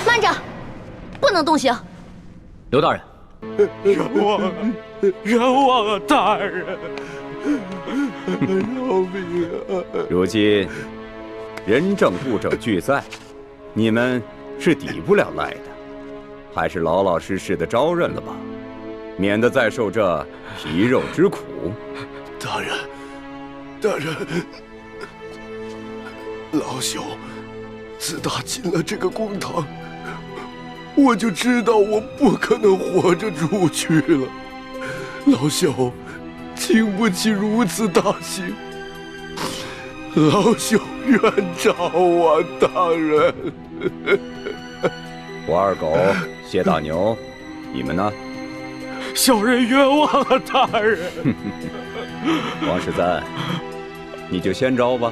慢着，不能动刑。刘大人，冤枉啊，大人！饶命啊！如今人证物证俱在，你们是抵不了赖的，还是老老实实的招认了吧，免得再受这皮肉之苦。大人，大人，老朽自打进了这个公堂，我就知道我不可能活着出去了。老朽经不起如此大刑，老朽冤诏啊，大人！胡二狗、谢大牛，你们呢？小人冤枉啊，大人！王十三，你就先招吧。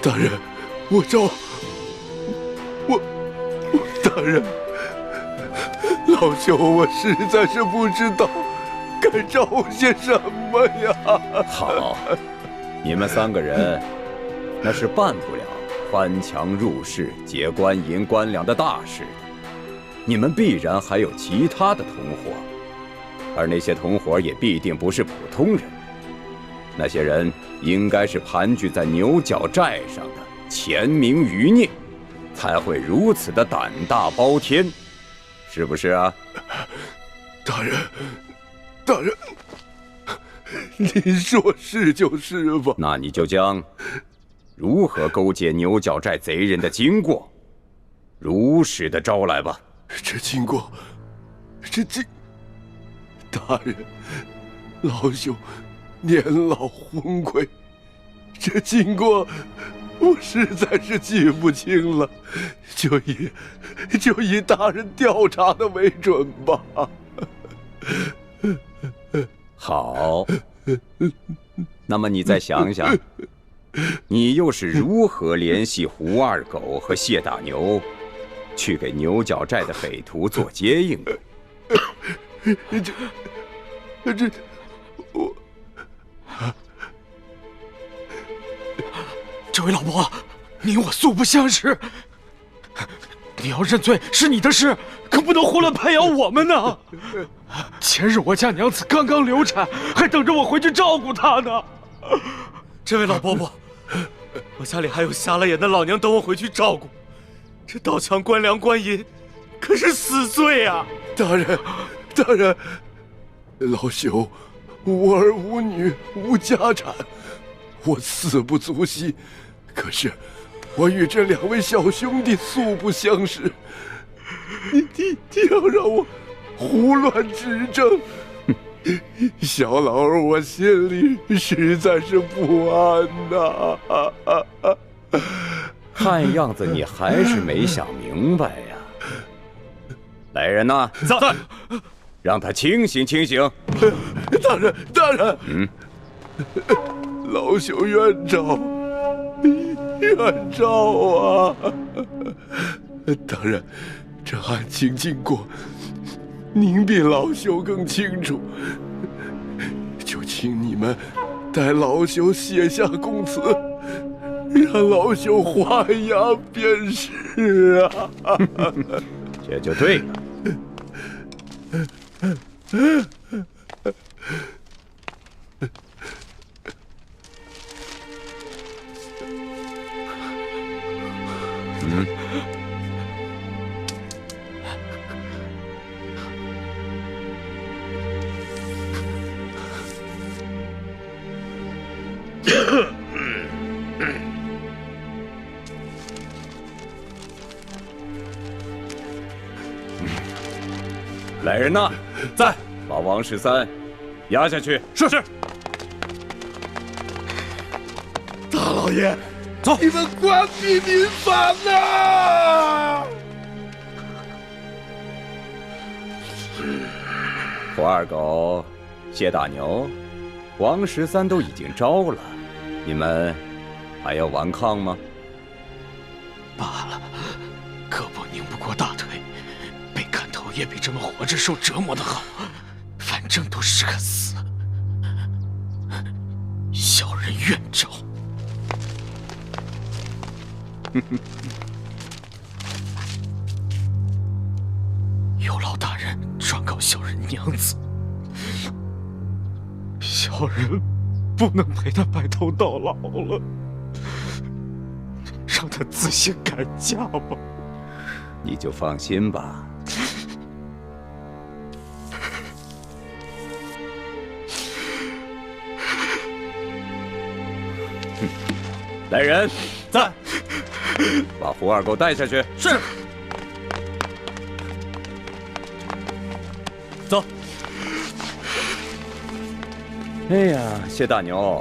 大人，我招。大人，老朽我实在是不知道该招些什么呀。好，你们3个人那是办不了翻墙入室、劫官银官粮的大事的。你们必然还有其他的同伙，而那些同伙也必定不是普通人。那些人应该是盘踞在牛角寨上的潜名余孽，才会如此的胆大包天，是不是啊？大人，大人，您说是就是吧？那你就将如何勾结牛角寨贼人的经过，如实的招来吧。这经过，大人，老朽年老昏聩，这经过我实在是记不清了，就以大人调查的为准吧。好，那么你再想想，你又是如何联系胡二狗和谢大牛，去给牛角寨的匪徒做接应的？我。这位老伯，你我素不相识，你要认罪是你的事，可不能胡乱拍咬我们呢。前日我家娘子刚刚流产，还等着我回去照顾她呢。这位老伯伯，我家里还有瞎了眼的老娘等我回去照顾，这盗抢官粮官银可是死罪啊！大人，大人，老朽无儿无女无家产，我死不足惜。可是我与这2位小兄弟素不相识，你要让我胡乱指证，小老儿我心里实在是不安呐。看样子你还是没想明白呀。来人呐，在，让他清醒清醒。大人，大人，老朽冤诏，冤诏啊！大人，这案情经过，您比老朽更清楚，就请你们代老朽写下供词，让老朽画押便是啊。这就对了。来人呐，在，把王13押下去。是。大老爷，走，你们关闭民反呐！胡二狗、谢大牛、王13都已经招了，你们还要顽抗吗？罢了，胳膊拧不过大腿，被砍头也比这么活着受折磨的好，反正都是个死。小人愿招。刘老大人状告小人娘子，小人不能陪他白头到老了，让他自行改嫁吧。你就放心吧。来人，在，把胡二给我带下去。是。走。哎呀，谢大牛，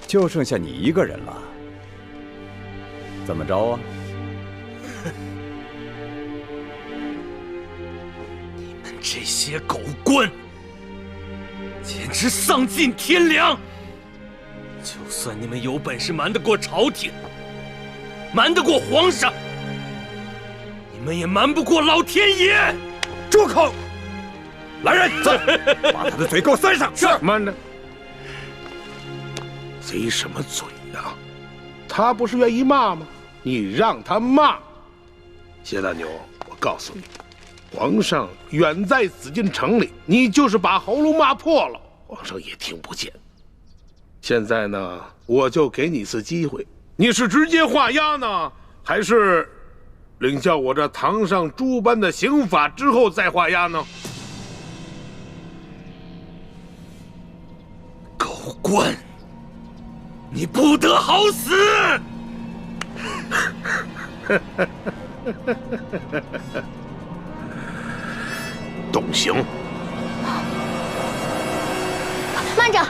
就剩下你一个人了，怎么着啊？你们这些狗官，简直丧尽天良！就算你们有本事瞒得过朝廷，瞒得过皇上，你们也瞒不过老天爷！住口！来人，走，把他的嘴给我塞上。是。慢着，贼什么嘴呀？他不是愿意骂吗？你让他骂。谢大牛，我告诉你，皇上远在紫禁城里，你就是把喉咙骂破了，皇上也听不见。现在呢，我就给你一次机会，你是直接画押呢，还是领教我这堂上诸般的刑法之后再画押呢？狗官，你不得好死！动刑！慢着，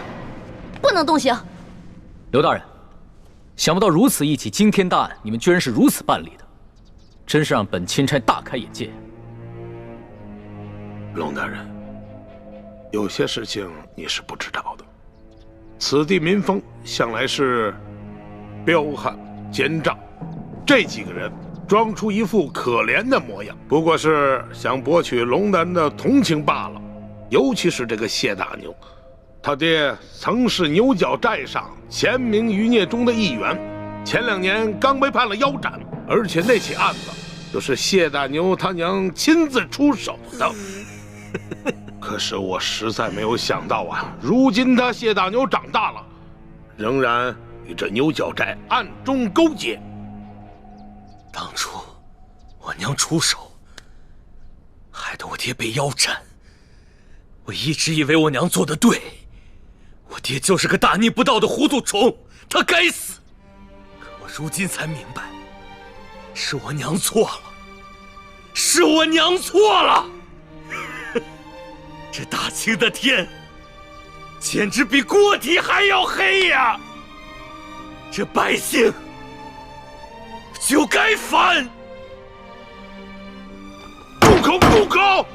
不能动刑。刘大人，想不到如此一起惊天大案，你们居然是如此办理的，真是让本钦差大开眼界。龙大人，有些事情你是不知道的。此地民风向来是彪悍奸诈，这几个人装出一副可怜的模样，不过是想博取龙南的同情罢了。尤其是这个谢大牛，他爹曾是牛角寨上前明余孽中的一员，前2年刚被判了腰斩，而且那起案子就是谢大牛他娘亲自出手的。可是我实在没有想到啊，如今他谢大牛长大了，仍然与这牛角寨暗中勾结。当初我娘出手，害得我爹被腰斩。我一直以为我娘做得对，我爹就是个大逆不道的糊涂虫，他该死。可我如今才明白，是我娘错了，是我娘错了。这大清的天，简直比锅底还要黑呀！这百姓就该反！住口！住口！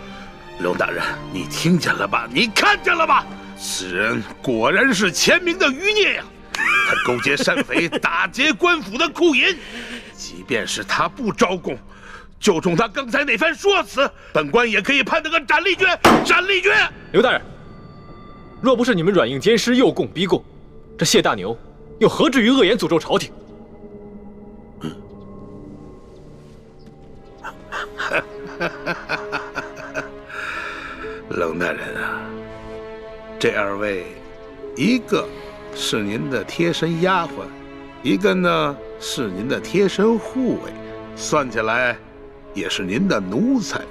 龙大人，你听见了吧？你看见了吧？此人果然是前明的余孽呀！他勾结山匪，打劫官府的库银。即便是他不招供，就冲他刚才那番说辞，本官也可以判他个斩立决！斩立决！刘大人，若不是你们软硬兼施，诱供逼供，这谢大牛又何至于恶言诅咒朝廷？冷大人啊，这2位，一个是您的贴身丫鬟，一个呢是您的贴身护卫，算起来也是您的奴才。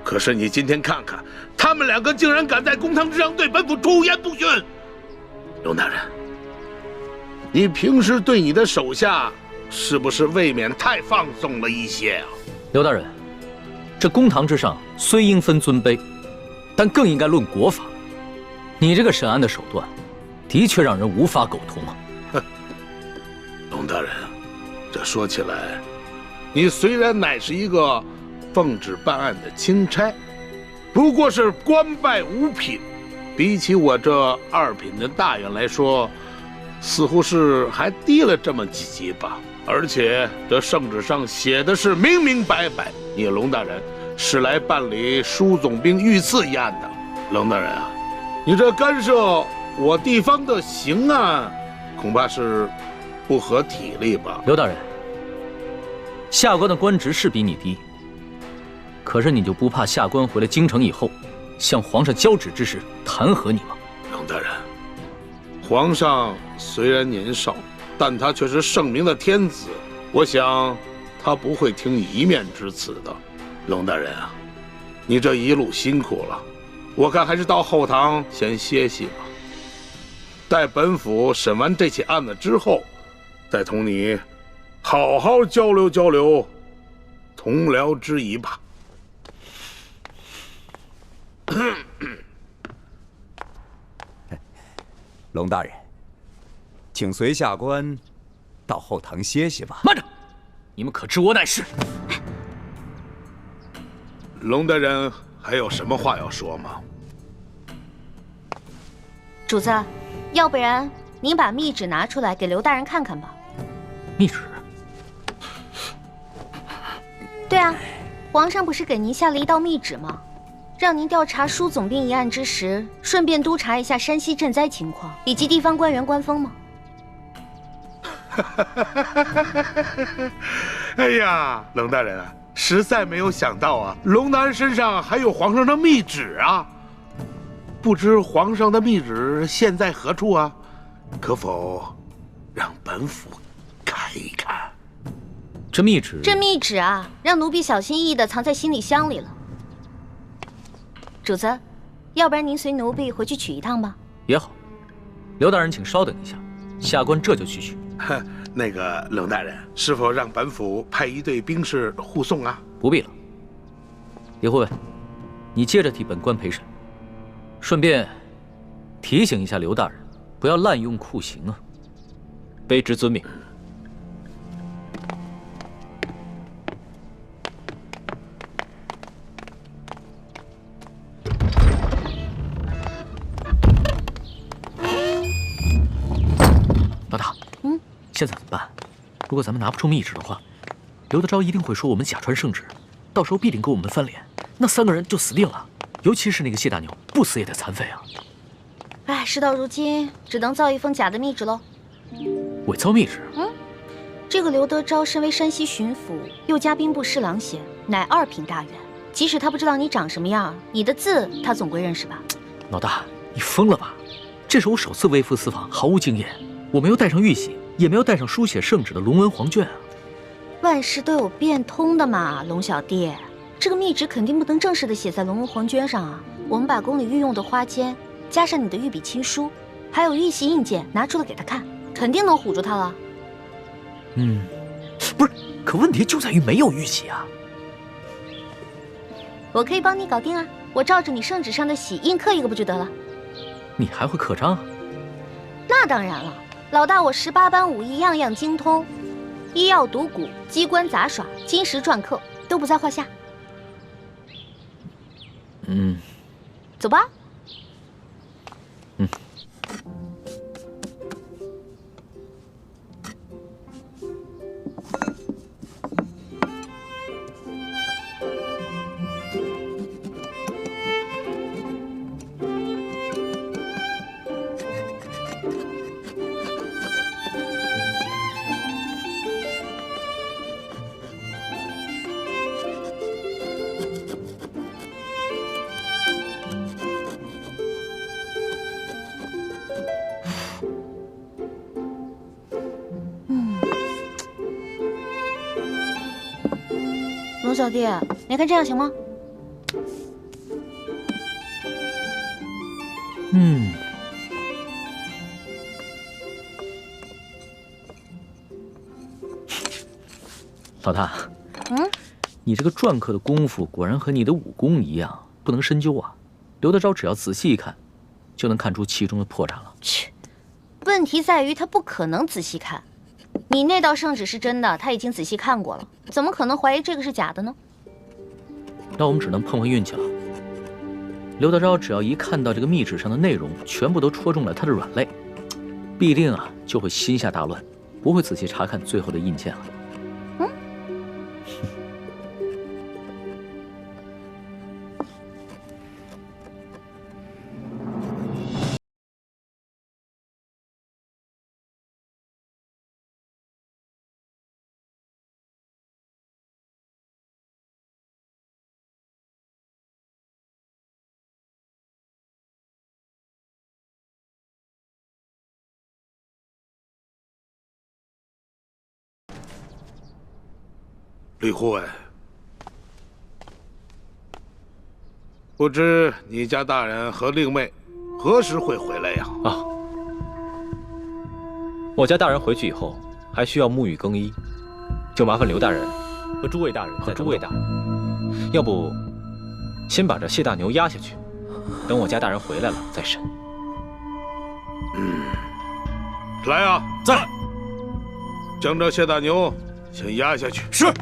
可是你今天看看，他们2个竟然敢在公堂之上对本府出言不逊。龙大人，你平时对你的手下是不是未免太放纵了一些啊？刘大人，这公堂之上虽应分尊卑，但更应该论国法。你这个审案的手段，的确让人无法苟同啊！龙大人，这说起来，你虽然乃是一个奉旨办案的钦差，不过是官拜5品，比起我这2品的大员来说，似乎是还低了这么几级吧。而且这圣旨上写的是明明白白，你龙大人是来办理舒总兵遇刺一案的。龙大人啊，你这干涉我地方的刑案，恐怕是不合体力吧？刘大人，下官的官职是比你低，可是你就不怕下官回了京城以后，向皇上交旨之时弹劾你吗？冷大人，皇上虽然年少，但他却是圣明的天子，我想他不会听你一面之词的。冷大人啊，你这一路辛苦了，我看还是到后堂先歇息吧。待本府审完这起案子之后，再同你好好交流交流同僚之谊吧。龙大人，请随下官到后堂歇息吧。慢着，你们可知我乃是？龙大人还有什么话要说吗？主子，要不然您把密旨拿出来给刘大人看看吧。密旨？对啊，皇上不是给您下了一道密旨吗？让您调查舒总兵一案之时，顺便督查一下山西赈灾情况以及地方官员官风吗？哎呀，冷大人啊，实在没有想到啊，龙大人身上还有皇上的密旨啊！不知皇上的密旨现在何处啊？可否让本府看一看？这密旨？这密旨啊，让奴婢小心翼翼地藏在行李箱里了。主子，要不然您随奴婢回去取一趟吧。也好，刘大人请稍等一下，下官这就去取。那个冷大人，是否让本府派一队兵士护送啊？不必了。李护卫，你接着替本官陪审，顺便提醒一下刘大人，不要滥用酷刑啊。卑职遵命。老大，现在怎么办？如果咱们拿不出密旨的话，刘德昭一定会说我们假传圣旨，到时候必定给我们翻脸，那3个人就死定了。尤其是那个谢大牛，不死也得残废啊！哎，事到如今，只能造一封假的密旨喽。伪造密旨？这个刘德昭身为山西巡抚，又加兵部侍郎衔，乃2品大员。即使他不知道你长什么样，你的字他总归认识吧？老大，你疯了吧？这是我首次微服私访，毫无经验。我没有带上玉玺，也没有带上书写圣旨的龙文黄卷啊！万事都有变通的嘛，龙小弟，这个密旨肯定不能正式的写在龙文黄卷上啊。我们把宫里御用的花笺，加上你的御笔亲书，还有玉玺印鉴拿出来给他看，肯定能唬住他了。不是，可问题就在于没有玉玺啊！我可以帮你搞定啊，我照着你圣旨上的玺印刻一个不就得了？你还会刻章啊？那当然了。老大，我18般武艺样样精通，医药赌蛊、机关杂耍、金石篆刻都不在话下。走吧。龙小弟，你看这样行吗？老大，你这个篆刻的功夫果然和你的武功一样，不能深究啊。刘德昭只要仔细一看，就能看出其中的破绽了。切，问题在于他不可能仔细看。你那道圣旨是真的，他已经仔细看过了，怎么可能怀疑这个是假的呢？那我们只能碰碰运气了。刘德昭只要一看到这个密旨上的内容全部都戳中了他的软肋，必定就会心下大乱，不会仔细查看最后的印鉴了。李护卫，不知你家大人和令妹何时会回来呀？啊，我家大人回去以后还需要沐浴更衣，就麻烦刘大人和诸位大人要不先把这谢大牛押下去，等我家大人回来了再审。来啊，在。将这谢大牛先押下去。是。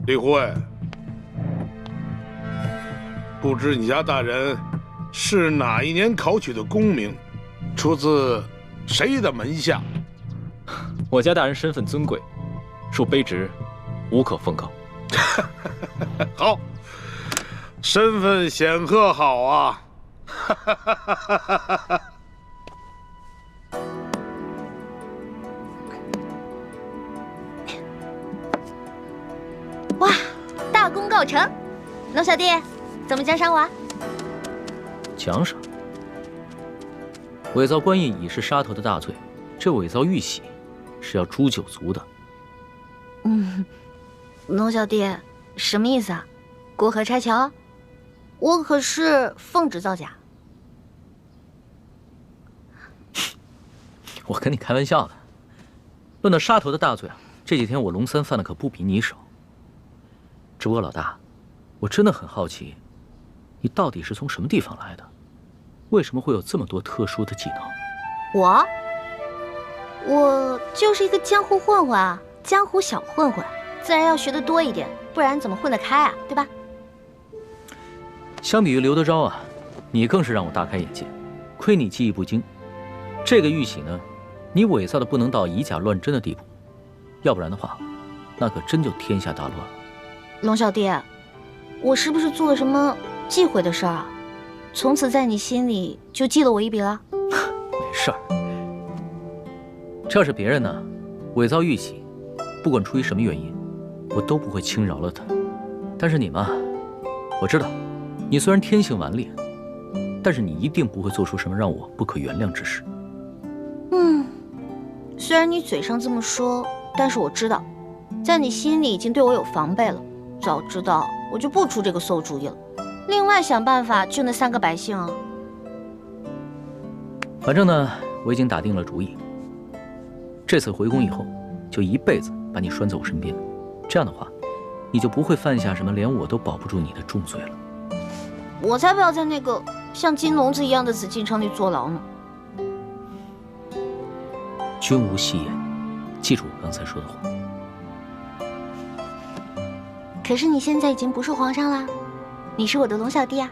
李护卫，不知你家大人是哪一年考取的功名，出自谁的门下？我家大人身份尊贵，属卑职，无可奉告。好，身份显赫，好啊！哇，大功告成！龙小弟，怎么奖赏我？奖赏？伪造官印已是杀头的大罪，这伪造玉玺是要诛九族的。龙小弟，什么意思啊？过河拆桥？我可是奉旨造假。我跟你开玩笑的。论到杀头的大罪啊，这几天我龙三犯的可不比你少。只不过老大，我真的很好奇，你到底是从什么地方来的？为什么会有这么多特殊的技能？我就是一个江湖混混啊，江湖小混混，自然要学得多一点，不然怎么混得开啊？对吧？相比于刘德昭啊，你更是让我大开眼界。亏你技艺不精，这个玉玺呢，你伪造的不能到以假乱真的地步，要不然的话，那可真就天下大乱了。龙小弟，我是不是做了什么忌讳的事儿啊？从此在你心里就记了我一笔了？没事儿，这要是别人呢，伪造玉玺，不管出于什么原因，我都不会轻饶了他。但是你嘛，我知道，你虽然天性顽劣，但是你一定不会做出什么让我不可原谅之事。虽然你嘴上这么说，但是我知道，在你心里已经对我有防备了。早知道我就不出这个馊主意了。另外想办法救那3个百姓啊。反正呢，我已经打定了主意，这次回宫以后，就一辈子把你拴在我身边。这样的话，你就不会犯下什么连我都保不住你的重罪了。我才不要在那个像金笼子一样的紫禁城里坐牢呢。君无戏言，记住我刚才说的话。可是你现在已经不是皇上啦，你是我的龙小弟啊。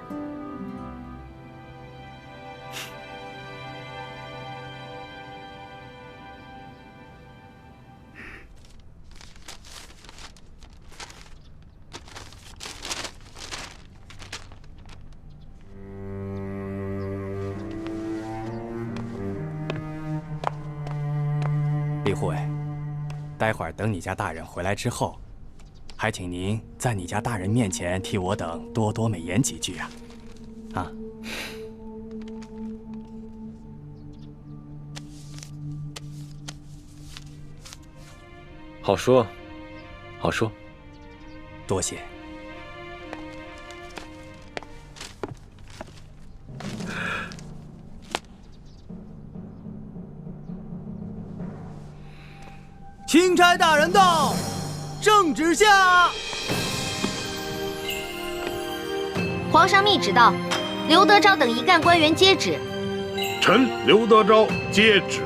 李护卫，待会儿等你家大人回来之后，还请您在你家大人面前替我等多多美言几句啊！啊！好说，好说。多谢。钦差大人到，圣旨下。皇上密旨到，刘德昭等一干官员接旨。臣刘德昭接旨。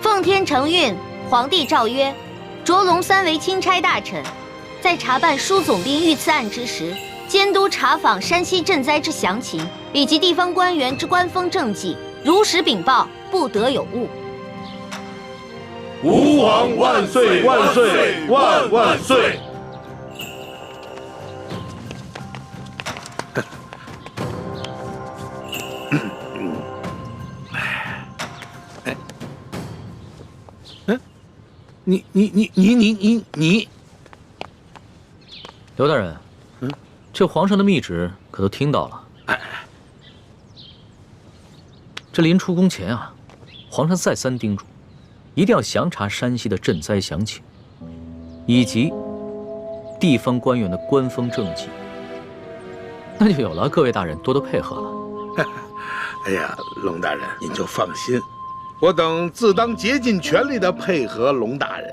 奉天承运，皇帝诏曰：着龙三为钦差大臣，在查办舒总兵遇刺案之时，监督查访山西赈灾之详情，以及地方官员之官风政绩，如实禀报，不得有误。吾皇万岁万岁万万岁！你刘大人，这皇上的密旨可都听到了。这临出宫前啊，皇上再三叮嘱，一定要详查山西的赈灾详情，以及地方官员的官风政绩。那就有了各位大人多多配合了。哎呀，龙大人您就放心，我等自当竭尽全力的配合龙大人。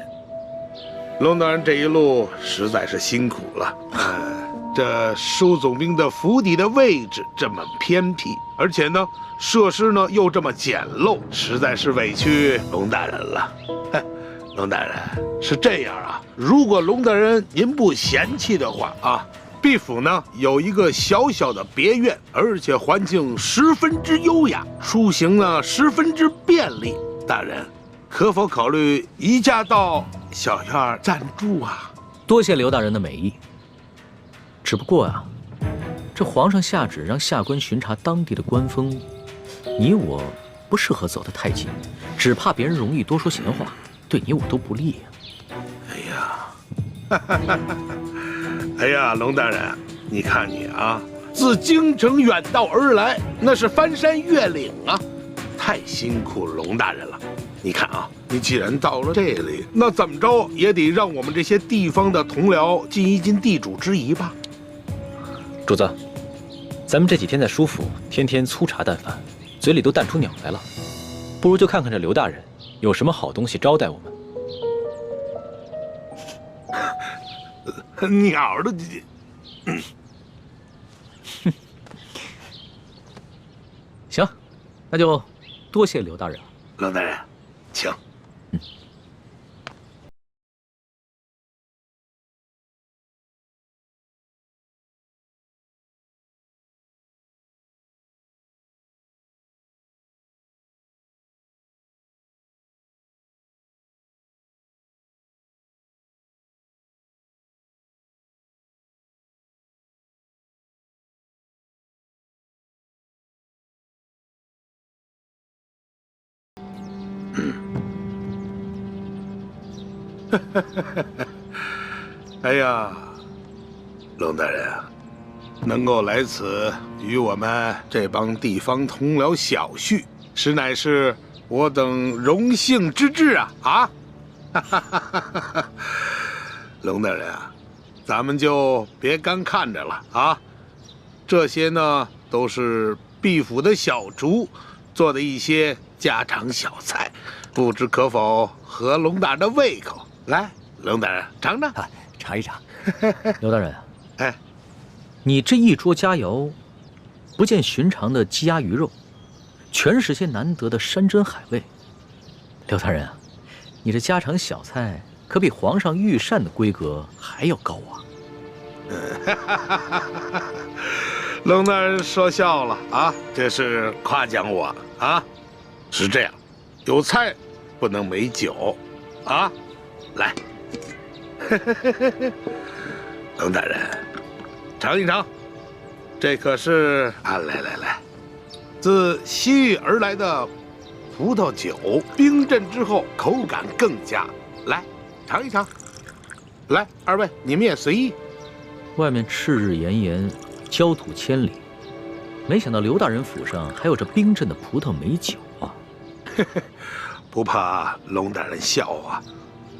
龙大人这一路实在是辛苦了。这舒总兵的府邸的位置这么偏僻，而且呢，设施呢又这么简陋，实在是委屈龙大人了。龙大人是这样啊，如果龙大人您不嫌弃的话啊，毕府呢有一个小小的别院，而且环境十分之优雅，出行呢十分之便利。大人可否考虑移驾到小院暂住啊？多谢刘大人的美意。只不过啊，这皇上下旨让下官巡查当地的官风，你我不适合走得太近，只怕别人容易多说闲话，对你我都不利啊。哎呀，龙大人，你看你啊，自京城远道而来，那是翻山越岭啊，太辛苦龙大人了。你看啊，你既然到了这里，那怎么着也得让我们这些地方的同僚尽一尽地主之谊吧。主子，咱们这几天在舒府，天天粗茶淡饭，嘴里都淡出鸟来了，不如就看看这刘大人有什么好东西招待我们。鸟的，行，那就多谢刘大人了。龙大人，请。哎呀，龙大人啊，能够来此与我们这帮地方同僚小叙，实乃是我等荣幸之至啊！龙大人啊，咱们就别干看着了啊！这些呢，都是毕府的小厨做的一些家常小菜，不知可否合龙大人的胃口？来，龙大人尝尝，尝一尝。刘大人，哎，你这一桌佳肴，不见寻常的鸡鸭鱼肉，全是些难得的山珍海味。刘大人啊，你这家常小菜可比皇上御膳的规格还要高啊！龙大人说笑了啊，这是夸奖我啊。是这样，有菜不能没酒啊。来，龙大人，尝一尝，这可是来，自西域而来的葡萄酒，冰镇之后口感更佳。来，尝一尝。来，二位你们也随意。外面赤日炎炎，焦土千里，没想到刘大人府上还有这冰镇的葡萄美酒啊！不怕龙大人笑话，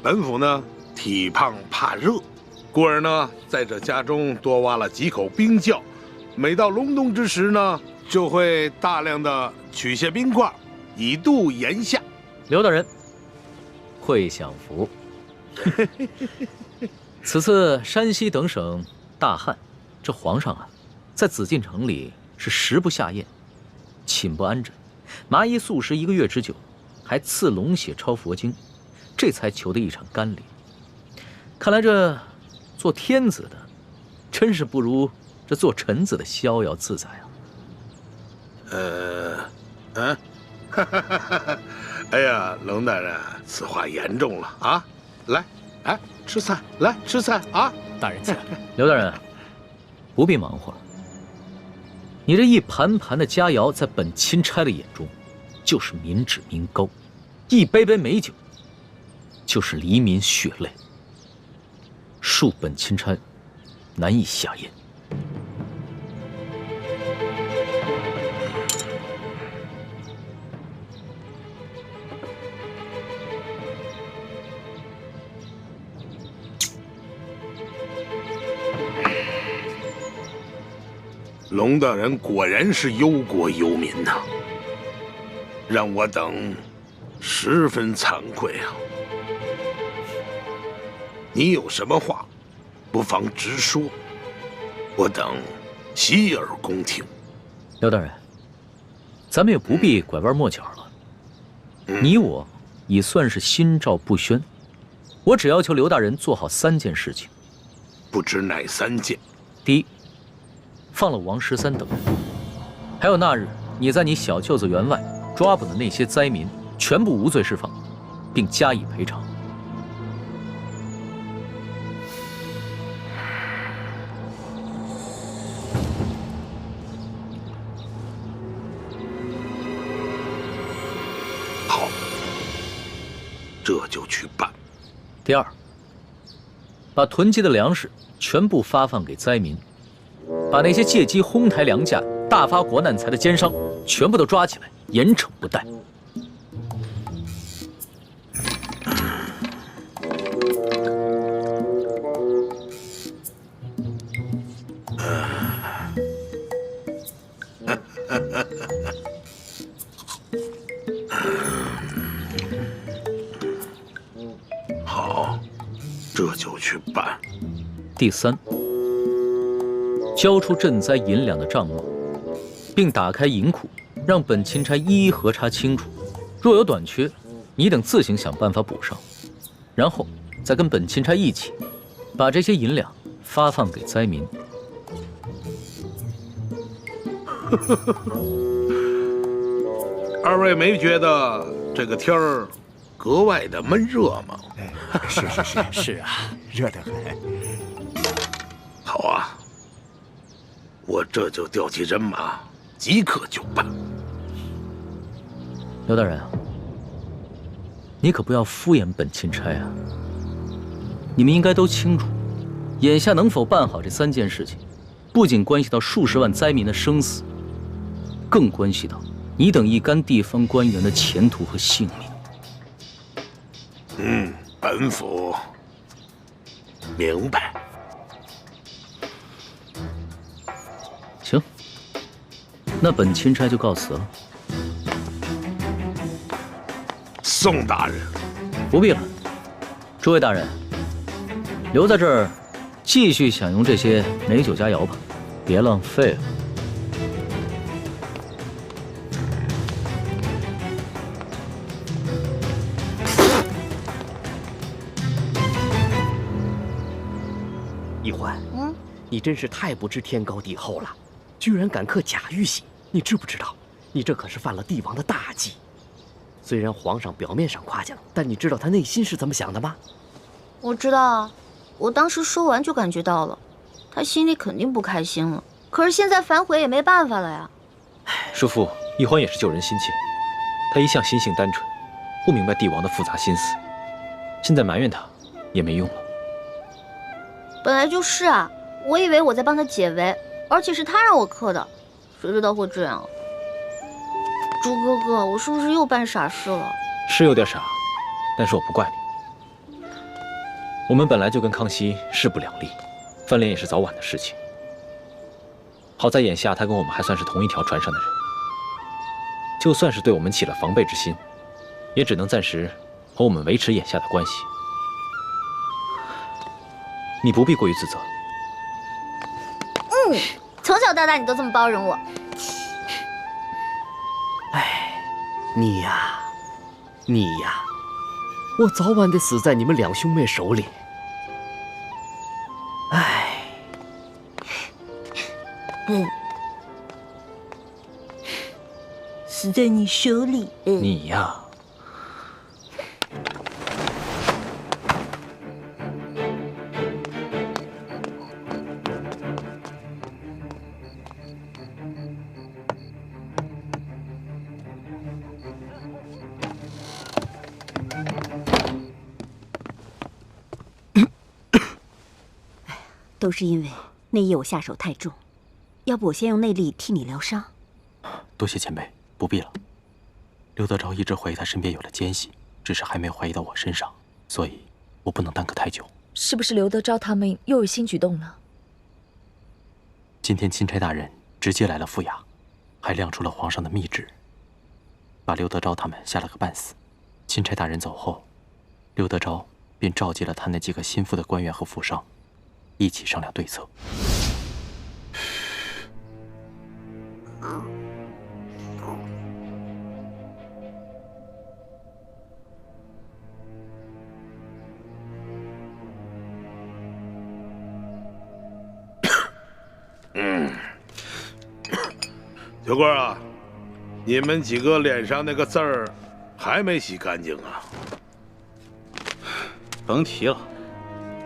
本府呢体胖怕热，故而呢在这家中多挖了几口冰窖，每到隆冬之时呢，就会大量的取些冰块，以度炎夏。刘大人，会享福。此次山西等省大旱，这皇上啊，在紫禁城里是食不下咽，寝不安枕，麻衣素食1个月之久，还赐龙血抄佛经，这才求得一场甘霖。看来这做天子的，真是不如这做臣子的逍遥自在啊！哎呀，龙大人，此话严重了啊！来，哎，吃菜，来吃菜啊！大人请。刘大人，不必忙活了。你这一盘盘的佳肴，在本钦差的眼中，就是民脂民膏；一杯杯美酒，就是黎民血泪。恕本钦差难以下咽。龙大人果然是忧国忧民呐，让我等十分惭愧啊。你有什么话，不妨直说，我等洗耳恭听。刘大人，咱们也不必拐弯抹角了。你我已算是心照不宣，我只要求刘大人做好3件事情。不知哪3件？第一，放了王13等人，还有那日你在你小舅子园外抓捕的那些灾民，全部无罪释放，并加以赔偿。好，这就去办。第二，把囤积的粮食全部发放给灾民。把那些借机哄抬粮价、大发国难财的奸商全部都抓起来，严惩不贷。好，这就去办。第三，交出赈灾银两的账目，并打开银库，让本钦差一一核查清楚。若有短缺，你等自行想办法补上。然后再跟本钦差一起，把这些银两发放给灾民。二位没觉得这个天儿格外的闷热吗？是啊，热得很。好啊，我这就调集人马，即刻就办。刘大人，你可不要敷衍本钦差啊！你们应该都清楚，眼下能否办好这3件事情，不仅关系到数十万灾民的生死，更关系到你等一干地方官员的前途和性命。本府明白。行，那本钦差就告辞了。宋大人，不必了。诸位大人，留在这儿，继续享用这些美酒佳肴吧，别浪费了。一环，你真是太不知天高地厚了，居然敢刻假玉玺！你知不知道，你这可是犯了帝王的大忌。虽然皇上表面上夸奖，但你知道他内心是怎么想的吗？我知道啊，我当时说完就感觉到了，他心里肯定不开心了。可是现在反悔也没办法了呀。叔父，一欢也是救人心切，他一向心性单纯，不明白帝王的复杂心思，现在埋怨他也没用了。本来就是啊，我以为我在帮他解围，而且是他让我刻的，谁知道会这样。朱哥哥，我是不是又办傻事了？是有点傻，但是我不怪你。我们本来就跟康熙势不两立，翻脸也是早晚的事情。好在眼下他跟我们还算是同一条船上的人，就算是对我们起了防备之心，也只能暂时和我们维持眼下的关系。你不必过于自责。从小到大你都这么包容我。你呀，我早晚得死在你们两兄妹手里。死在你手里。你呀。都是因为内衣我下手太重，要不我先用内力替你疗伤？多谢前辈，不必了。刘德昭一直怀疑他身边有了奸细，只是还没有怀疑到我身上，所以我不能耽搁太久。是不是刘德昭他们又有新举动了？今天钦差大人直接来了府衙，还亮出了皇上的密旨，把刘德昭他们吓了个半死。钦差大人走后，刘德昭便召集了他那几个心腹的官员和府上，一起商量对策。小官啊，你们几个脸上那个字儿还没洗干净啊？甭提了，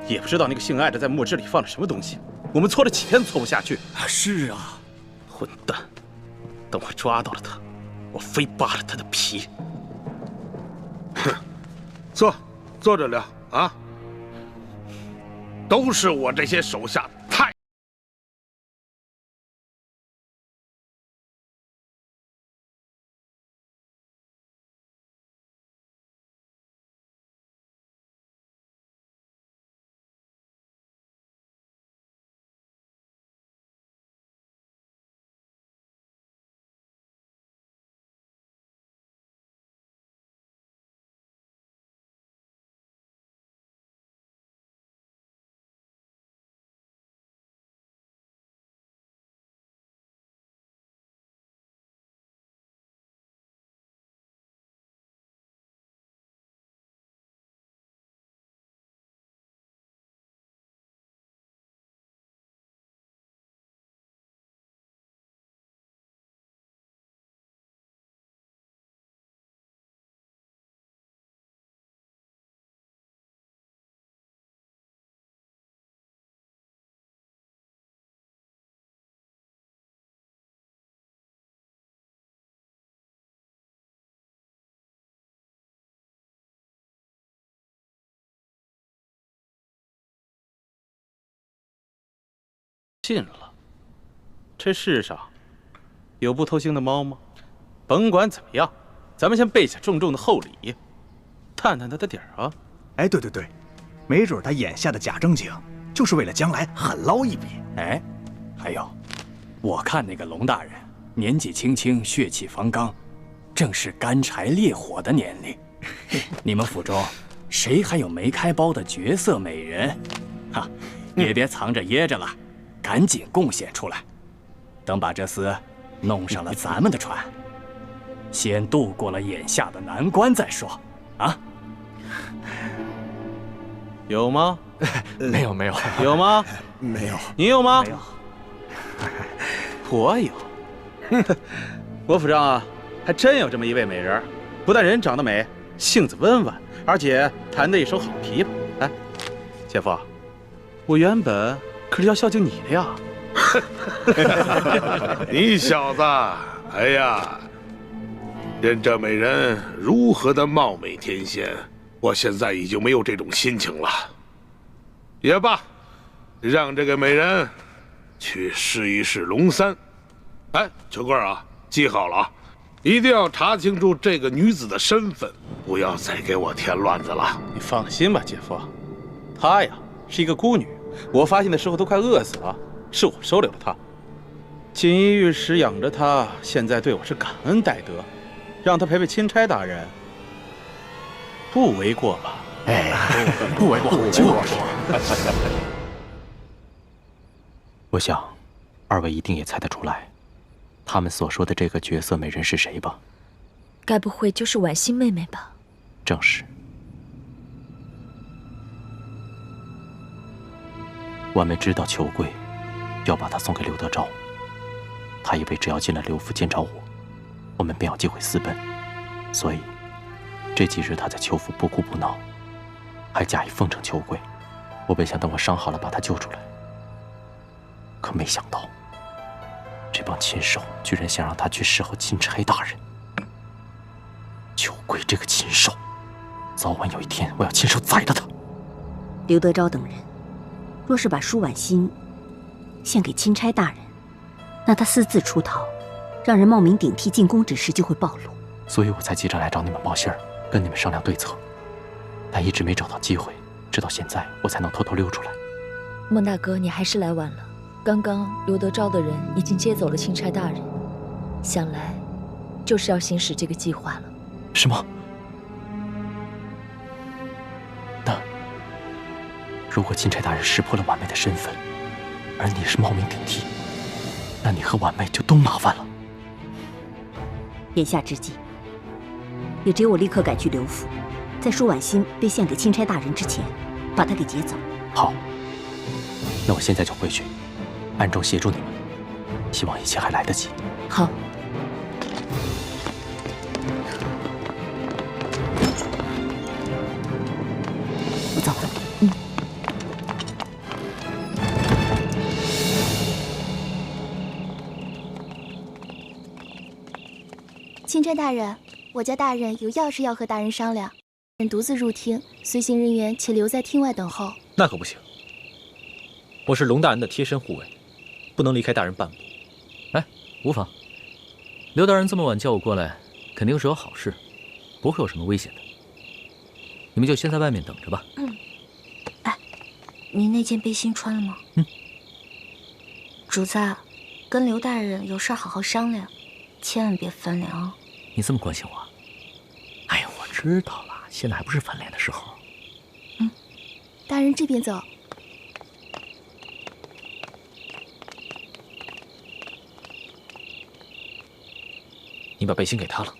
也不知道那个姓艾的在墨汁里放了什么东西，我们搓了几天都搓不下去。是啊，混蛋！等我抓到了他，我非扒了他的皮。哼，坐着聊啊！都是我这些手下太……信了，这世上有不偷腥的猫吗？甭管怎么样，咱们先备下重重的厚礼，探探他的底儿啊！哎，对，没准他眼下的假正经，就是为了将来狠捞一笔。哎，还有，我看那个龙大人年纪轻轻，血气方刚，正是干柴烈火的年龄。你们府中谁还有没开包的绝色美人？哈，也别藏着掖着了。赶紧贡献出来，等把这厮弄上了咱们的船，先渡过了眼下的难关再说。啊？有吗？没有。有吗？没有。你有吗？没有。我有。我府上啊，还真有这么一位美人，不但人长得美，性子温婉，而且弹得一手好琵琶。哎，姐夫，我原本可是要孝敬你的呀！你小子，哎呀，任这美人如何的貌美天仙，我现在已经没有这种心情了。也罢，让这个美人去试一试龙三。哎，秋官啊，记好了啊，一定要查清楚这个女子的身份，不要再给我添乱子了。你放心吧，姐夫，她呀是一个孤女。我发现的时候都快饿死了，是我收留了她。锦衣玉食养着她，现在对我是感恩戴德，让她陪陪钦差大人，不为过吧？哎，不为过，就是。我想，二位一定也猜得出来，他们所说的这个绝色美人是谁吧？该不会就是婉心妹妹吧？正是。婉妹知道裘贵要把她送给刘德昭，她以为只要进了刘府见着我们便有机会私奔，所以这几日她在裘府不哭不闹，还假意奉承裘贵。我本想等我伤好了把她救出来，可没想到这帮禽兽居然想让她去侍候钦差大人。裘贵这个禽兽，早晚有一天我要亲手宰了他。刘德昭等人若是把舒婉心献给钦差大人，那他私自出逃，让人冒名顶替进宫之事就会暴露。所以我才急着来找你们报信儿，跟你们商量对策，但一直没找到机会，直到现在我才能偷偷溜出来。孟大哥，你还是来晚了。刚刚刘德昭的人已经接走了钦差大人，想来就是要行使这个计划了。什么？那如果钦差大人识破了婉妹的身份，而你是冒名顶替，那你和婉妹就都麻烦了。眼下之际，也只有我立刻赶去刘府，在舒婉心被献给钦差大人之前，把她给劫走。好，那我现在就回去，暗中协助你们，希望一切还来得及。好。我走了。钦差大人，我家大人有要事要和大人商量，人独自入厅，随行人员且留在厅外等候。那可不行，我是龙大人的贴身护卫，不能离开大人半步。哎，无妨。刘大人这么晚叫我过来，肯定是有好事，不会有什么危险的。你们就先在外面等着吧。哎，你那件背心穿了吗？主子，跟刘大人有事好好商量，千万别翻脸啊！你这么关心我？哎呀，我知道了，现在还不是翻脸的时候。大人这边走。你把背心给他了。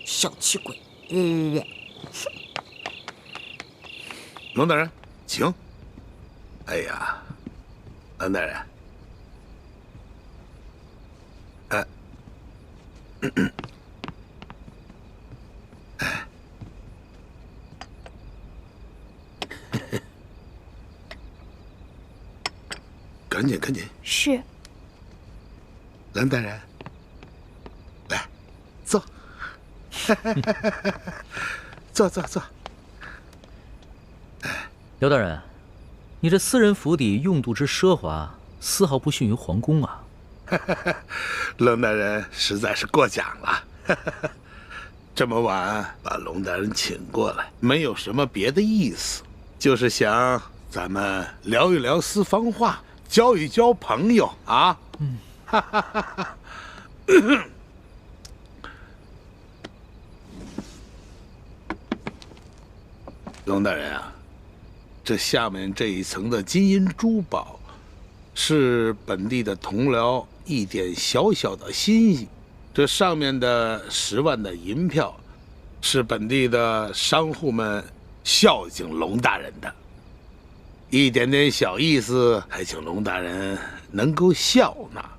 小气鬼！龙大人，请。哎呀，龙大人，赶紧赶紧。是。龙大人，来，坐。坐坐坐。刘大人，你这私人府邸用度之奢华，丝毫不逊于皇宫啊！龙大人实在是过奖了。这么晚把龙大人请过来，没有什么别的意思，就是想咱们聊一聊私房话，交一交朋友啊。龙大人啊，这下面这一层的金银珠宝，是本地的同僚一点小小的心意。这上面的10万的银票，是本地的商户们孝敬龙大人的，一点点小意思，还请龙大人能够笑纳。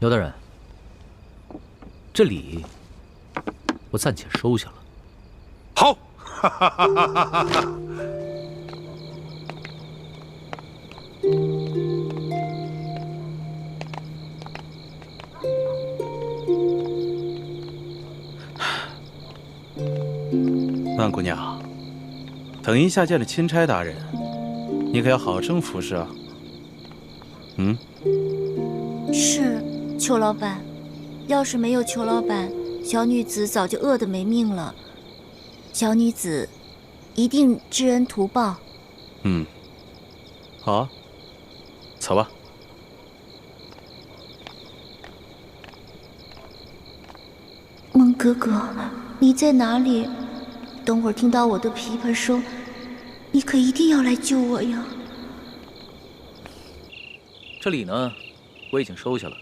刘大人，这礼我暂且收下了。好。万姑娘，等一下见了钦差大人，你可要好生服侍啊。是，裘老板。要是没有裘老板，小女子早就饿得没命了。小女子一定知恩图报。好啊，走吧。孟哥哥，你在哪里？等会儿听到我的琵琶声，你可一定要来救我呀！这礼呢，我已经收下了。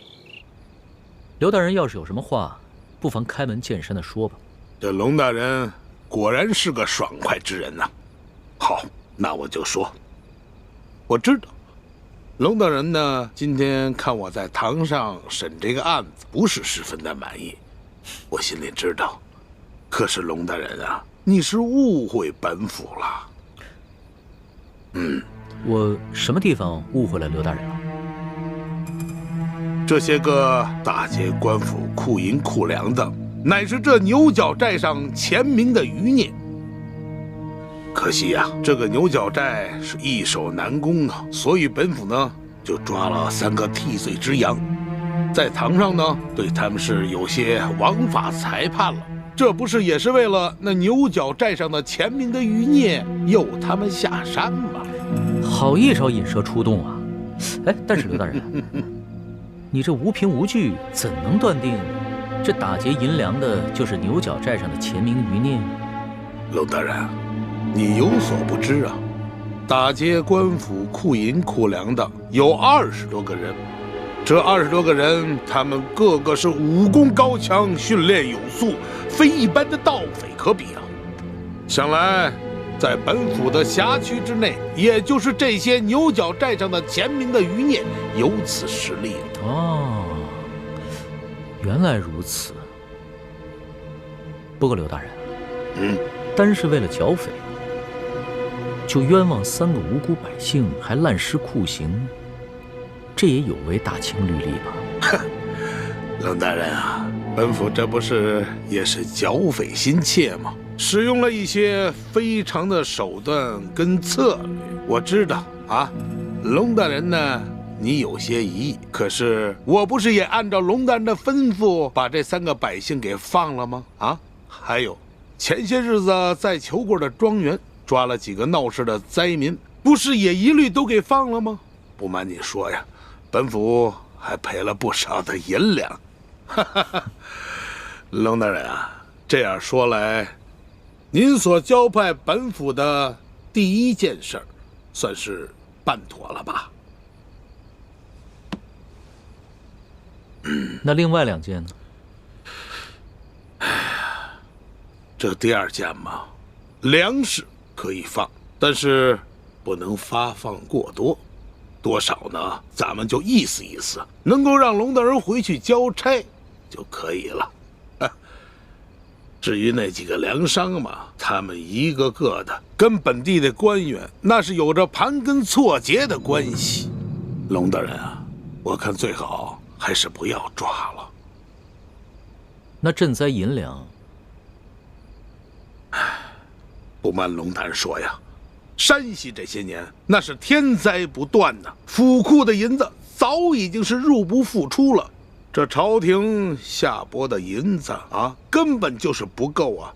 刘大人要是有什么话，不妨开门见山的说吧。这龙大人果然是个爽快之人呐。好，那我就说，我知道，龙大人呢，今天看我在堂上审这个案子，不是十分的满意，我心里知道。可是龙大人啊，你是误会本府了。我什么地方误会了刘大人了？这些个打劫官府库银库粮的，乃是这牛角寨上前明的余孽。可惜呀，这个牛角寨是易守难攻啊，所以本府呢就抓了3个替罪之羊，在堂上呢对他们是有些枉法裁判了。这不是也是为了那牛角寨上的前明的余孽诱他们下山吗？好一招引蛇出洞啊！哎，但是刘大人，你这无凭无据，怎能断定这打劫银粮的就是牛角寨上的前明余孽？龙大人，你有所不知啊，打劫官府库银库粮的有20多个人，这20多个人，他们个个是武功高强，训练有素，非一般的盗匪可比啊！想来，在本府的辖区之内，也就是这些牛角寨上的前明的余孽有此实力。哦，原来如此。不过刘大人，单是为了剿匪，就冤枉3个无辜百姓，还滥施酷刑，这也有违大清律例吧？哼，冷大人啊，本府这不是也是剿匪心切吗？使用了一些非常的手段跟策略。我知道啊，龙大人呢，你有些疑义，可是我不是也按照龙大人的吩咐，把这3个百姓给放了吗？啊，还有前些日子在裘国的庄园抓了几个闹事的灾民，不是也一律都给放了吗？不瞒你说呀，本府还赔了不少的银两。哈哈哈，龙大人啊，这样说来，您所交派本府的第1件事儿，算是办妥了吧？那另外2件呢？这第2件嘛，粮食可以放，但是不能发放过多。多少呢？咱们就意思意思，能够让龙大人回去交差就可以了。至于那几个粮商嘛，他们一个个的跟本地的官员那是有着盘根错节的关系。龙大人啊，我看最好还是不要抓了。那赈灾银两，不瞒龙大人说呀，山西这些年那是天灾不断呐，府库的银子早已经是入不敷出了。这朝廷下拨的银子啊，根本就是不够啊。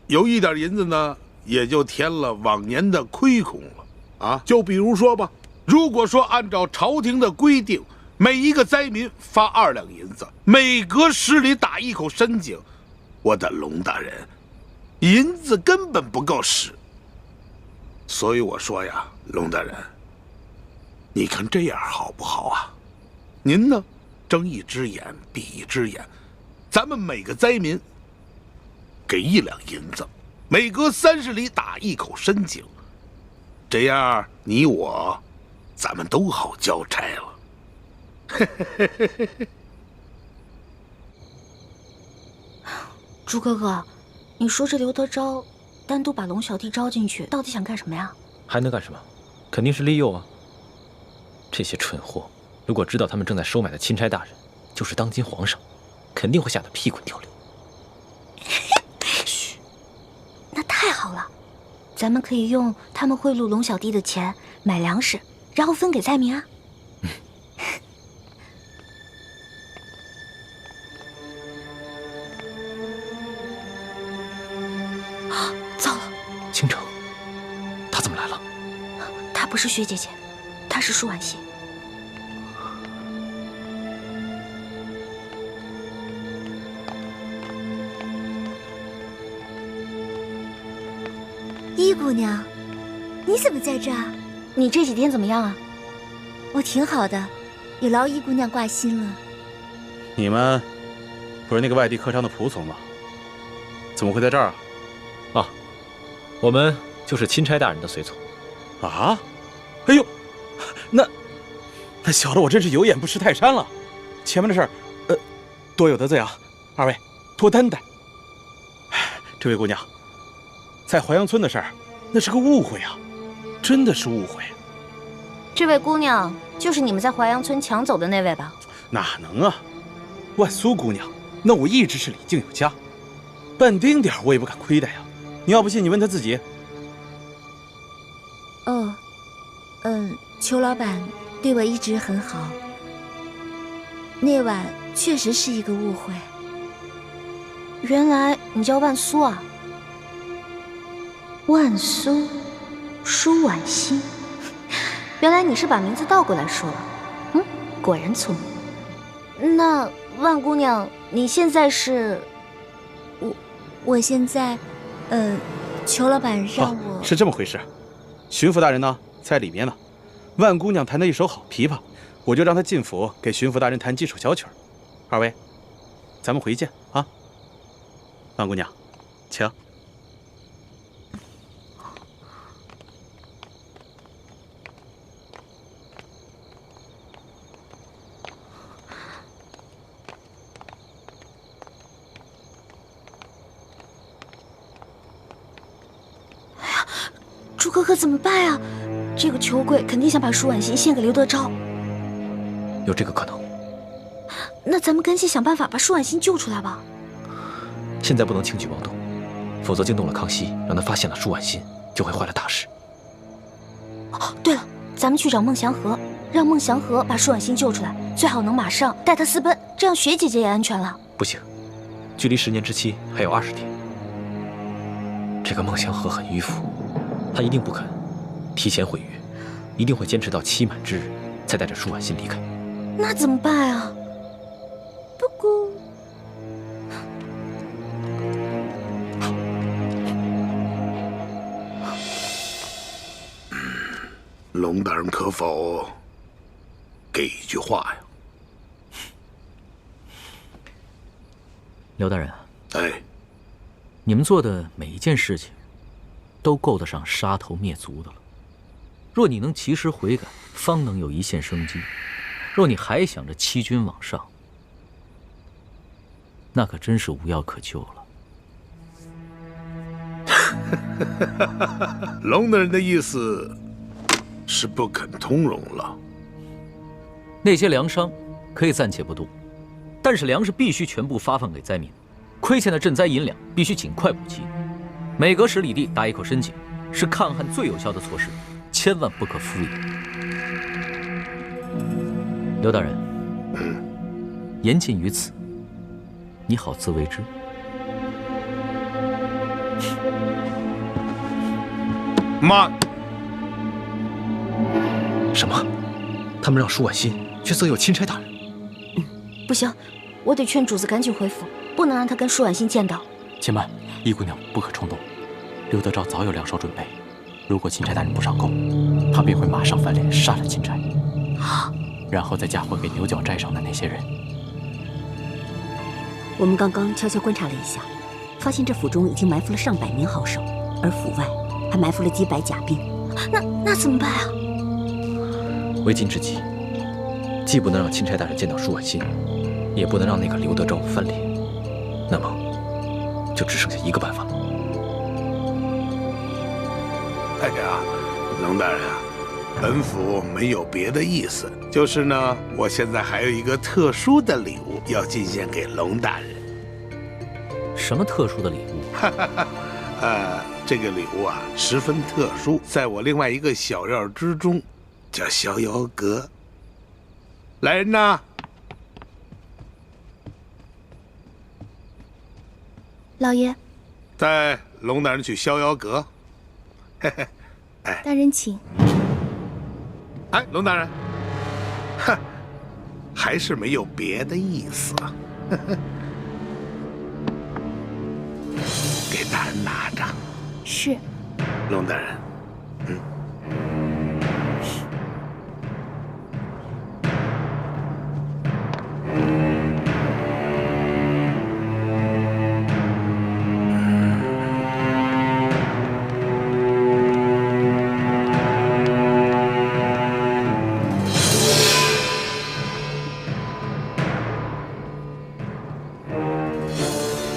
有一点银子呢，也就填了往年的亏空了啊。就比如说吧，如果说按照朝廷的规定，每一个灾民发2两银子，每隔10里打一口深井，我的龙大人，银子根本不够使。所以我说呀，龙大人，你看这样好不好啊？您呢，睁一只眼闭一只眼，咱们每个灾民给1两银子，每隔30里打一口深井，这样你我咱们都好交差了。朱哥哥，你说这刘德昭单独把龙小弟招进去，到底想干什么呀？还能干什么？肯定是利诱啊！这些蠢货，如果知道他们正在收买的钦差大人就是当今皇上，肯定会吓得屁滚尿流。嘘，那太好了，咱们可以用他们贿赂龙小弟的钱买粮食，然后分给灾民啊。糟了，倾城，他怎么来了？她不是薛姐姐，她是舒婉欣。一姑娘，你怎么在这儿？你这几天怎么样啊？我挺好的，有劳一姑娘挂心了。你们不是那个外地客商的仆从吗？怎么会在这儿啊？啊，我们就是钦差大人的随从。啊？哎呦，那小的我真是有眼不识泰山了。前面的事儿，多有得罪啊！二位多担待。这位姑娘，在淮阳村的事儿，那是个误会啊，真的是误会。这位姑娘就是你们在淮阳村抢走的那位吧？哪能啊！万苏姑娘那我一直是礼敬有加，半丁点我也不敢亏待呀。你要不信，你问他自己。哦，裘老板对我一直很好。那晚确实是一个误会。原来你叫万苏啊？万苏，舒婉欣。原来你是把名字倒过来说了。果然聪明。那万姑娘，你现在是？我现在，裘老板让我。是这么回事。巡抚大人呢，在里面呢。万姑娘弹得一手好琵琶，我就让她进府给巡抚大人弹几首小曲儿。二位，咱们回见啊。万姑娘，请。朱哥哥怎么办呀？这个裘贵肯定想把舒婉欣献给刘德昭。有这个可能。那咱们赶紧想办法把舒婉欣救出来吧。现在不能轻举妄动，否则惊动了康熙，让他发现了舒婉欣，就会坏了大事。哦，对了，咱们去找孟祥和，让孟祥和把舒婉欣救出来，最好能马上带她私奔，这样雪姐姐也安全了。不行，距离10年之期还有20天。这个孟祥和很迂腐，他一定不肯提前毁约，一定会坚持到期满之日才带着舒婉欣离开。那怎么办啊？不过，龙大人可否给一句话呀？刘大人，哎，你们做的每一件事情，都够得上杀头灭族的了。若你能及时悔改，方能有一线生机；若你还想着欺君罔上，那可真是无药可救了。龙大人的意思是不肯通融了。那些粮商可以暂且不动，但是粮食必须全部发放给灾民，亏欠的赈灾银两必须尽快补齐。每隔10里地打一口深井，是抗旱最有效的措施，千万不可敷衍。刘大人，言尽于此，你好自为之。慢！什么？他们让舒婉欣去色诱钦差大人？不行，我得劝主子赶紧回府，不能让他跟舒婉欣见到。且慢，易姑娘不可冲动。刘德昭早有2手准备，如果钦差大人不上钩，他便会马上翻脸杀了钦差，然后再嫁祸给牛角寨上的那些人。我们刚刚悄悄观察了一下，发现这府中已经埋伏了上百名好手，而府外还埋伏了几百甲兵。那怎么办啊？为今之计，既不能让钦差大人见到舒婉欣，也不能让那个刘德昭翻脸，那么就只剩下一个办法了。哎呀，龙大人啊，本府没有别的意思，就是呢，我现在还有一个特殊的礼物要进献给龙大人。什么特殊的礼物？这个礼物啊十分特殊，在我另外一个小院之中，叫逍遥阁。来人呐！老爷，带龙大人去逍遥阁。嘿嘿，哎，大人请。哎，龙大人，哼，还是没有别的意思。给大人拿着。是。龙大人，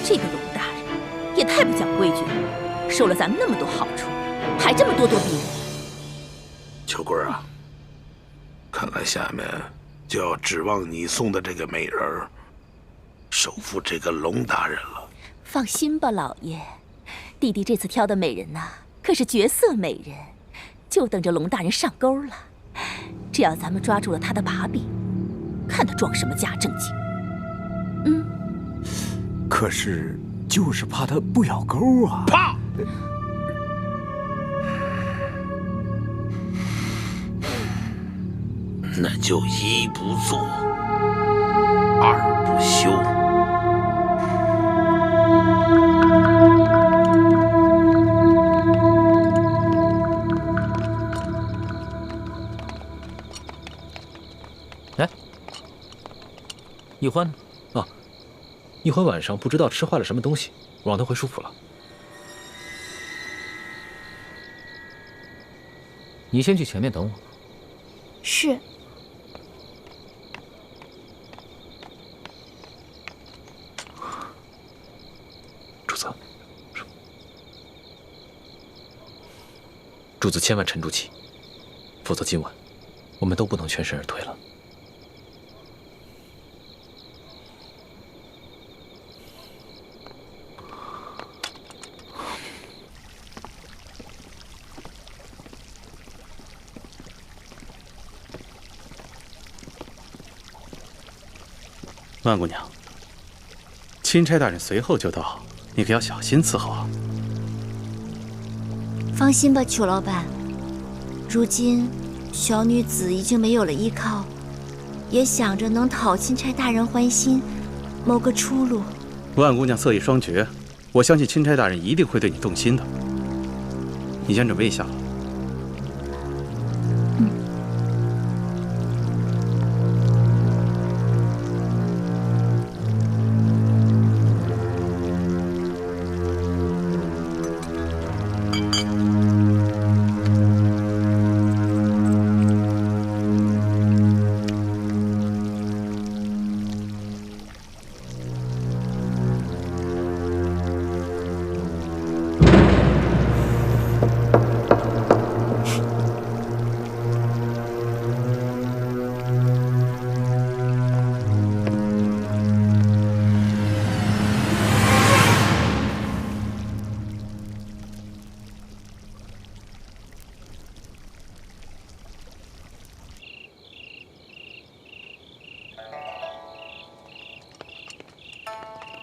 这个龙大人也太不讲规矩了，受了咱们那么多好处，还这么咄咄逼人。秋桂啊，看来下面就要指望你送的这个美人儿收服这个龙大人了。放心吧，老爷，弟弟这次挑的美人呐，可是绝色美人，就等着龙大人上钩了。只要咱们抓住了他的把柄，看他装什么假正经。可是就是怕他不咬钩啊！怕！那就一不做，二不休。哎，易欢呢？啊，易欢晚上不知道吃坏了什么东西，我让他回蜀府了。你先去前面等我。是。主子，主子千万沉住气，否则今晚我们都不能全身而退了。万姑娘，钦差大人随后就到，你可要小心伺候啊。放心吧，裘老板。如今小女子已经没有了依靠，也想着能讨钦差大人欢心，谋个出路。万姑娘色艺双绝，我相信钦差大人一定会对你动心的。你先准备一下。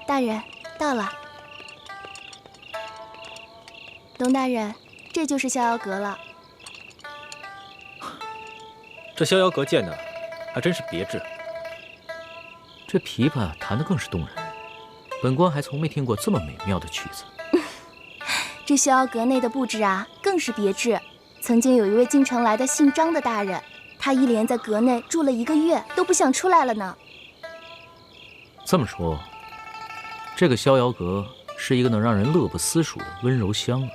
大人，到了。龙大人，这就是逍遥阁了。这逍遥阁建的还真是别致，这琵琶弹得更是动人。本官还从没听过这么美妙的曲子。这逍遥阁内的布置啊，更是别致。曾经有一位京城来的姓张的大人，他一连在阁内住了1个月，都不想出来了呢。这么说，这个逍遥阁是一个能让人乐不思蜀的温柔乡啊。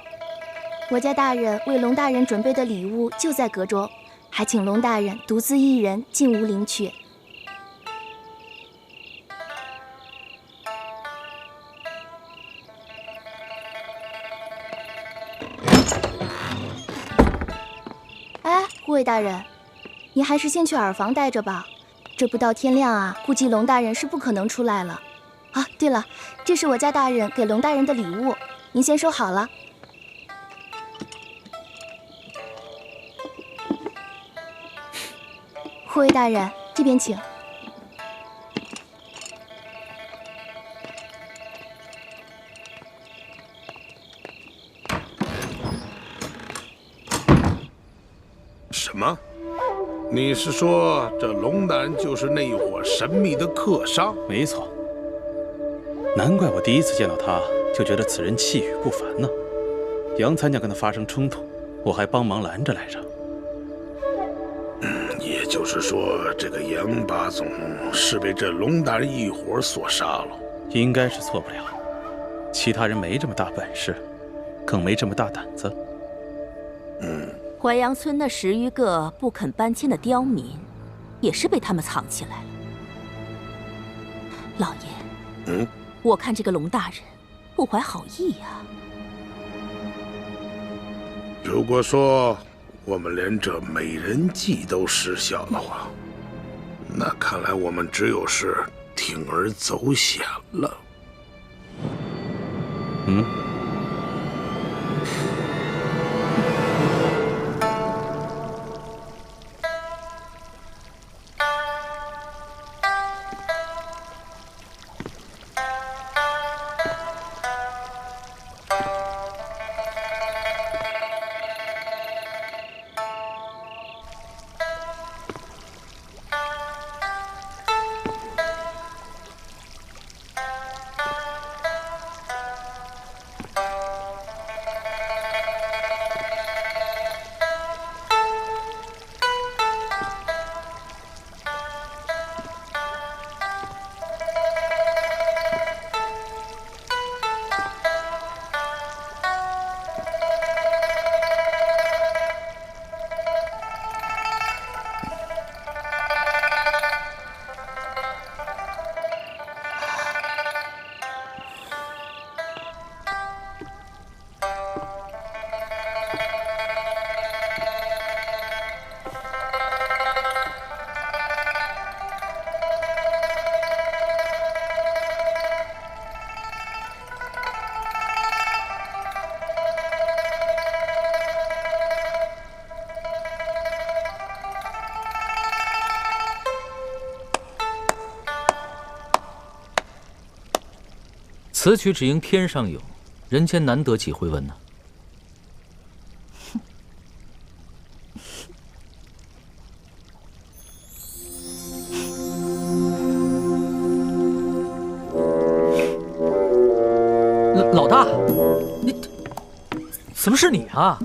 我家大人为龙大人准备的礼物就在阁中，还请龙大人独自一人进屋领取。哎，护卫大人，你还是先去耳房待着吧。这不到天亮啊，估计龙大人是不可能出来了。啊，对了，这是我家大人给龙大人的礼物，您先收好了。护卫大人，这边请。什么？你是说这龙大人就是那一伙神秘的客商？没错。难怪我第一次见到他就觉得此人气宇不凡呢。杨参将跟他发生冲突，我还帮忙拦着来着。也就是说，这个杨八总是被这龙大人一伙所杀了？应该是错不了。其他人没这么大本事，更没这么大胆子。淮阳村那10余个不肯搬迁的刁民，也是被他们藏起来了。老爷，我看这个龙大人不怀好意呀。如果说我们连这美人计都失效的话，那看来我们只有是铤而走险了。此曲只应天上有，人间难得几回闻呢。老大，你怎么是你啊？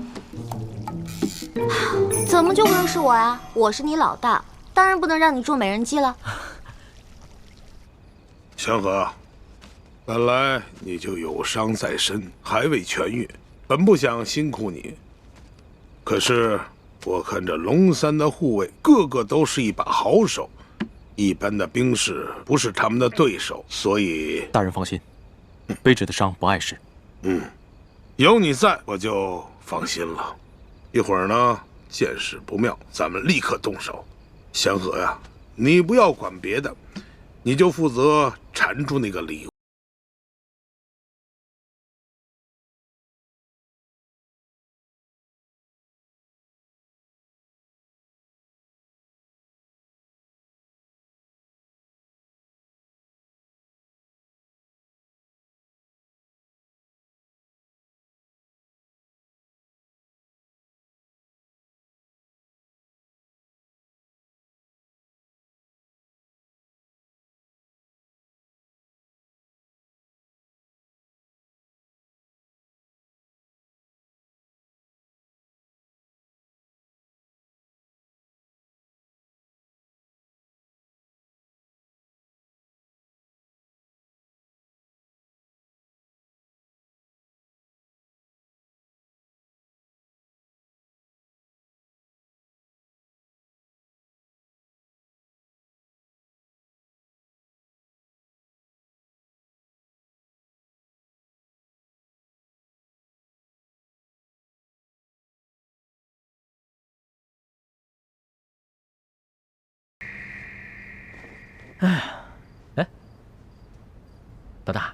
怎么就不能是我呀？我是你老大，当然不能让你做美人计了。祥和，本来你就有伤在身，还未痊愈，本不想辛苦你。可是我看这龙山的护卫个个都是一把好手，一般的兵士不是他们的对手，所以大人放心，卑职的伤不碍事。有你在，我就放心了。一会儿呢，见势不妙，咱们立刻动手。祥和呀，你不要管别的，你就负责缠住那个礼物。哎，老大，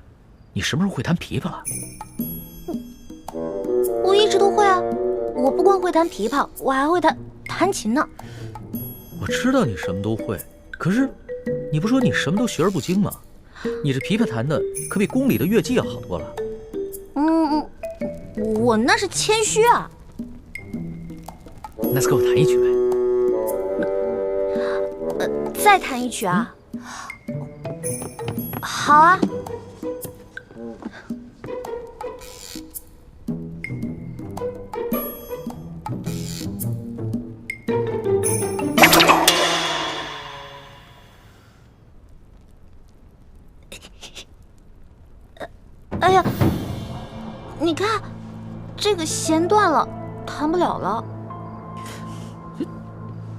你什么时候会弹琵琶了？我一直都会啊，我不光会弹琵琶，我还会弹琴呢。我知道你什么都会，可是你不说你什么都学而不精吗？你这琵琶弹的可比宫里的乐伎要好多了。我那是谦虚啊。那就给我弹一曲呗。再弹一曲啊？好啊。哎呀，你看，这个弦断了，弹不了了。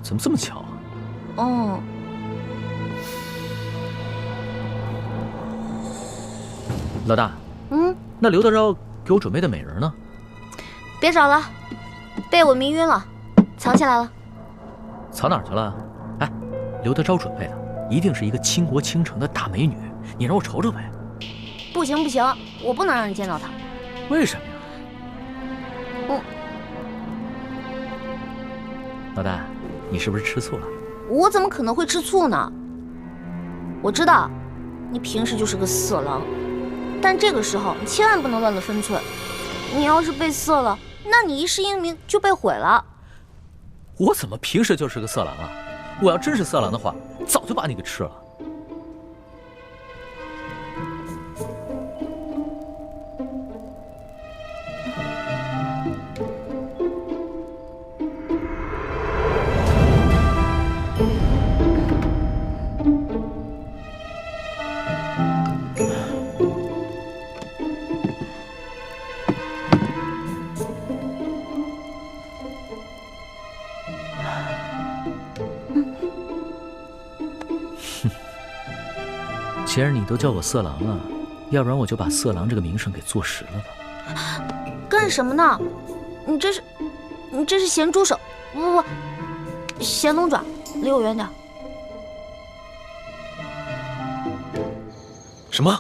怎么这么巧啊？老大，那刘德昭给我准备的美人呢？别找了，被我迷晕了，藏起来了。藏哪儿去了？哎，刘德昭准备的，一定是一个倾国倾城的大美女，你让我瞅瞅呗。不行不行，我不能让你见到她。为什么呀？老大，你是不是吃醋了？我怎么可能会吃醋呢？我知道，你平时就是个色狼，但这个时候你千万不能乱了分寸。你要是被色了，那你一世英名就被毁了。我怎么平时就是个色狼啊？我要真是色狼的话，早就把你给吃了。既然你都叫我色狼了，要不然我就把色狼这个名声给坐实了吧。干什么呢？你这是咸猪手，不，咸龙爪，离我远点。什么？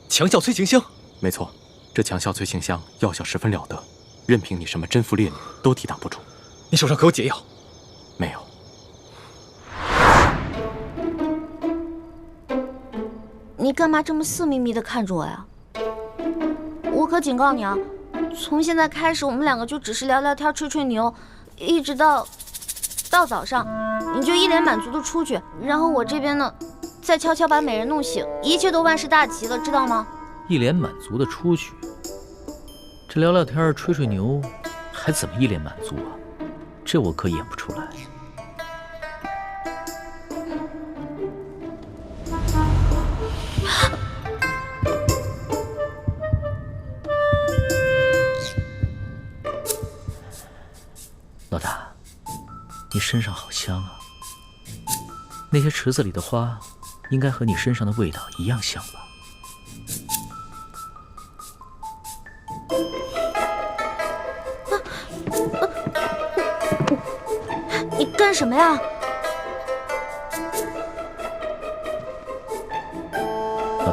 强效催情香？没错，这强效催情香药效十分了得，任凭你什么贞妇烈女都抵挡不住。你手上可有解药？没有。你干嘛这么色眯眯的看着我呀？我可警告你啊，从现在开始我们两个就只是聊聊天、吹吹牛，一直到早上，你就一脸满足的出去，然后我这边呢，再悄悄把美人弄醒，一切都万事大吉了，知道吗？一脸满足的出去，这聊聊天、吹吹牛，还怎么一脸满足啊？这我可演不出来。老大，你身上好香啊！那些池子里的花，应该和你身上的味道一样香吧？你干什么呀？